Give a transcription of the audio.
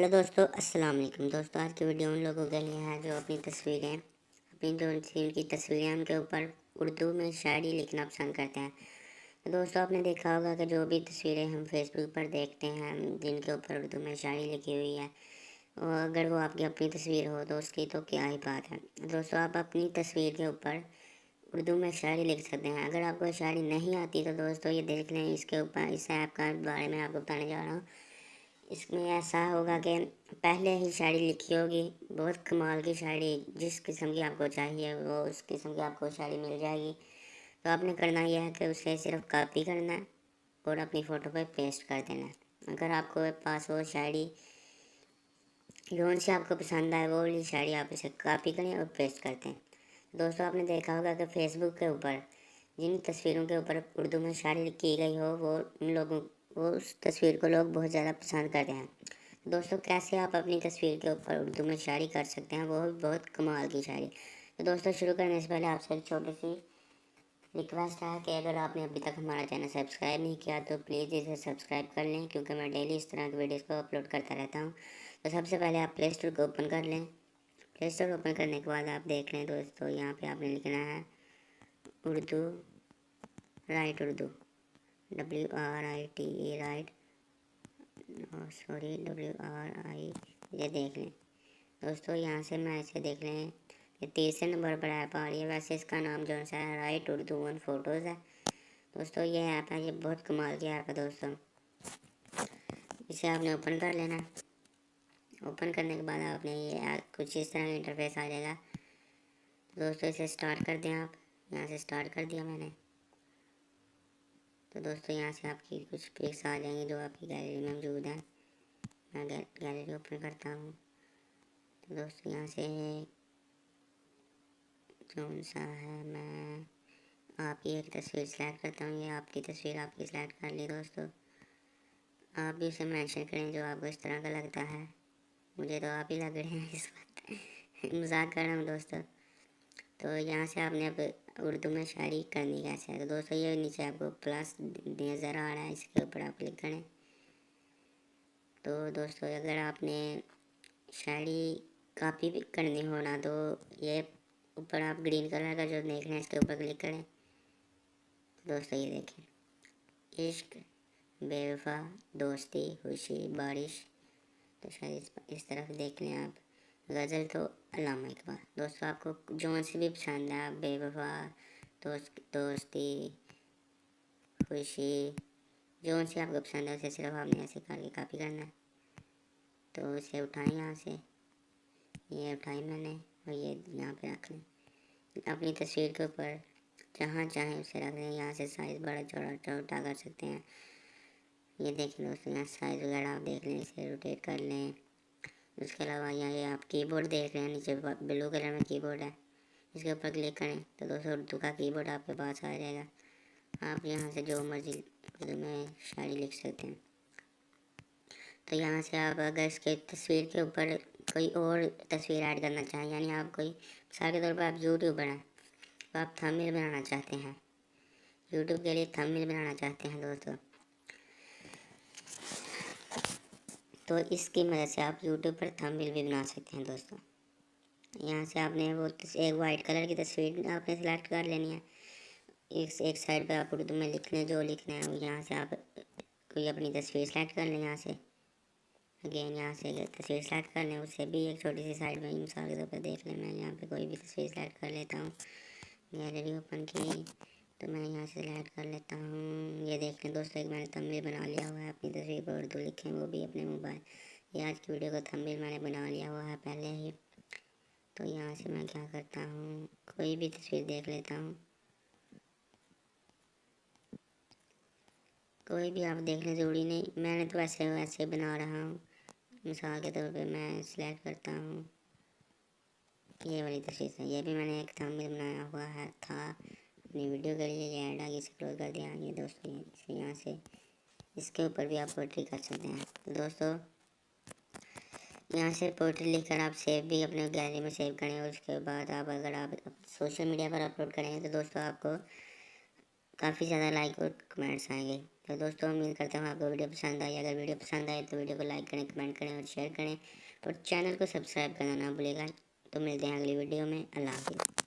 Hello दोस्तों, अस्सलाम वालेकुम। दोस्तों आज की वीडियो उन लोगों के लिए है जो अपनी जो उनकी तस्वीरें उनके ऊपर उर्दू में शायरी लिखना पसंद करते हैं। तो दोस्तों आपने देखा होगा कि जो भी तस्वीरें हम फेसबुक पर देखते हैं जिनके ऊपर उर्दू में शायरी लिखी हुई है, और अगर वो आपकी अपनी तस्वीर हो तो उसकी तो क्या ही बात है। दोस्तों आप अपनी तस्वीर के ऊपर उर्दू में शायरी लिख सकते हैं। अगर आपको शायरी नहीं आती तो दोस्तों ये देख लें, इसके ऊपर इस ऐप का बारे में आपको बताने जा रहा हूँ। इसमें ऐसा होगा कि पहले ही शायरी लिखी होगी, बहुत कमाल की शायरी, जिस किस्म की आपको चाहिए वो उस किस्म की आपको शायरी मिल जाएगी। तो आपने करना यह है कि उसे सिर्फ कॉपी करना है और अपनी फ़ोटो पे पेस्ट कर देना है। अगर आपको पास वो शायरी कौन सी आपको पसंद आए वो वाली शायरी आप इसे कॉपी करें और पेस्ट करते हैं। दोस्तों आपने देखा होगा कि फेसबुक के ऊपर जिन तस्वीरों के ऊपर उर्दू में शायरी की गई हो वो उस तस्वीर को लोग बहुत ज़्यादा पसंद करते हैं। दोस्तों कैसे आप अपनी तस्वीर के ऊपर उर्दू में शायरी कर सकते हैं, वो भी बहुत कमाल की शायरी। तो दोस्तों शुरू करने से पहले आपसे एक छोटी सी रिक्वेस्ट है कि अगर आपने अभी तक हमारा चैनल सब्सक्राइब नहीं किया तो प्लीज़ इसे सब्सक्राइब कर लें, क्योंकि मैं डेली इस तरह की वीडियोज़ को अपलोड करता रहता हूँ। तो सबसे पहले आप प्ले स्टोर को ओपन कर लें। प्ले स्टोर ओपन करने के बाद आप देख लें दोस्तों, यहाँ पे आपने लिखना है Urdu right, Urdu WRITE right, sorry WRI, ये देख लें दोस्तों। यहाँ से मैं इसे देख लें, ये तीसरे नंबर पर ऐप आ रही है। वैसे इसका नाम जो है राइट उर्दू वन फोटोज़ है। दोस्तों ये ऐप है, ये बहुत कमाल की ऐप है दोस्तों। इसे आपने ओपन कर लेना। ओपन करने के बाद आपने ये कुछ इस तरह का इंटरफेस आ जाएगा। दोस्तों इसे स्टार्ट कर दें आप। यहाँ से स्टार्ट कर दिया मैंने। तो दोस्तों यहाँ से आपकी कुछ पिक्स आ जाएंगी जो आपकी गैलरी में मौजूद है। मैं गैलरी ओपन करता हूँ। तो दोस्तों यहाँ से कौन सा है, मैं आपकी एक तस्वीर सेलेक्ट करता हूँ। ये आपकी तस्वीर आपकी सेलेक्ट कर ली दोस्तों। आप भी उसे मेंशन करें जो आपको इस तरह का लगता है। मुझे तो आप ही लग रहे हैं इस वक्त मजाक कर रहा हूँ दोस्तों। तो यहाँ से आपने अब उर्दू में शायरी करनी कैसे है। तो दोस्तों ये नीचे आपको प्लस नज़र आ रहा है, इसके ऊपर आप क्लिक करें। तो दोस्तों अगर आपने शायरी कॉपी भी करनी हो ना, तो ये ऊपर आप ग्रीन कलर का जो देख रहे हैं इसके ऊपर क्लिक करें। तो दोस्तों ये देखें, इश्क, बेवफा, दोस्ती, खुशी, बारिश। तो शायद इस तरफ देख लें आप। गज़ल तो अल्लामा इकबाल। दोस्तों आपको जो सी भी पसंद है, आप बेवफा, दोस्ती, खुशी, जो सी आपको पसंद है उसे सिर्फ आपने ऐसे करके कॉपी करना है। तो उसे उठाएं यहाँ से, ये उठाई मैंने और ये यहाँ पे रख लें। अपनी तस्वीर के ऊपर जहाँ चाहें उसे रख लें। यहाँ से साइज़ बड़ा छोटा कर सकते हैं। ये देखें दोस्तों, यहाँ साइज़ वगैरह आप देख लें, इसे रोटेट कर लें। उसके अलावा यहाँ ये आप कीबोर्ड देख रहे हैं, नीचे ब्लू कलर में कीबोर्ड है, इसके ऊपर क्लिक करें तो दोस्तों उर्दू का कीबोर्ड आपके पास आ जाएगा। आप यहाँ से जो मर्जी उर्दू में शायरी लिख सकते हैं। तो यहाँ से आप अगर इसके तस्वीर के ऊपर कोई और तस्वीर ऐड करना चाहें, यानी आप कोई मिसाल के तौर पर आप यूट्यूबर हैं तो आप थंबनेल बनाना चाहते हैं, यूट्यूब के लिए थंबनेल बनाना चाहते हैं दोस्तों, तो इसकी मदद से आप यूट्यूब पर थंबनेल भी बना सकते हैं दोस्तों। यहाँ से आपने वो एक वाइट कलर की तस्वीर आपने सेलेक्ट कर लेनी है। एक साइड पे आप उर्दू में लिखना है जो लिखना है। यहाँ से आप कोई अपनी तस्वीर सेलेक्ट कर लें। यहाँ से अगेन यहाँ से तस्वीर सेलेक्ट कर लें, उससे भी एक छोटी सी साइड में मिसाल के तौर पर देख लें। मैं यहाँ पे कोई भी तस्वीर सेलेक्ट कर लेता हूँ। गैलरी ओपन की तो मैं यहाँ से सेलेक्ट कर लेता हूँ। ये देख लें दोस्तों, एक मैंने थंबनेल बना लिया हुआ है। अपनी तस्वीर पर उर्दू लिखें, वो भी अपने मोबाइल। ये आज की वीडियो का थंबनेल मैंने बना लिया हुआ है पहले ही। तो यहाँ से मैं क्या करता हूँ, कोई भी तस्वीर देख लेता हूँ, कोई भी आप देखने ज़रूरी नहीं, मैंने तो वैसे बना रहा हूँ। मिसाल के तौर पे मैं सिलेक्ट करता हूँ ये वाली तस्वीर से। ये भी मैंने एक थंबनेल बनाया हुआ है था अपनी वीडियो के लिए, ये ऐड आगे से क्लोज कर दिया। ये दोस्तों इसे यहाँ से इसके ऊपर भी आप पोइट्री कर सकते हैं। तो दोस्तों यहाँ से पोइट्री लिखकर आप सेव भी अपने गैलरी में सेव करें, और उसके बाद आप अगर आप सोशल मीडिया पर अपलोड करेंगे तो दोस्तों आपको काफ़ी ज़्यादा लाइक और कमेंट्स आएंगे। तो दोस्तों उम्मीद करता हूँ आपको वीडियो पसंद आई। अगर वीडियो पसंद आए तो वीडियो को लाइक करें, कमेंट करें और शेयर करें और चैनल को सब्सक्राइब करना ना भूलिएगा। तो मिलते हैं अगली वीडियो में। अल्लाह हाफिज़।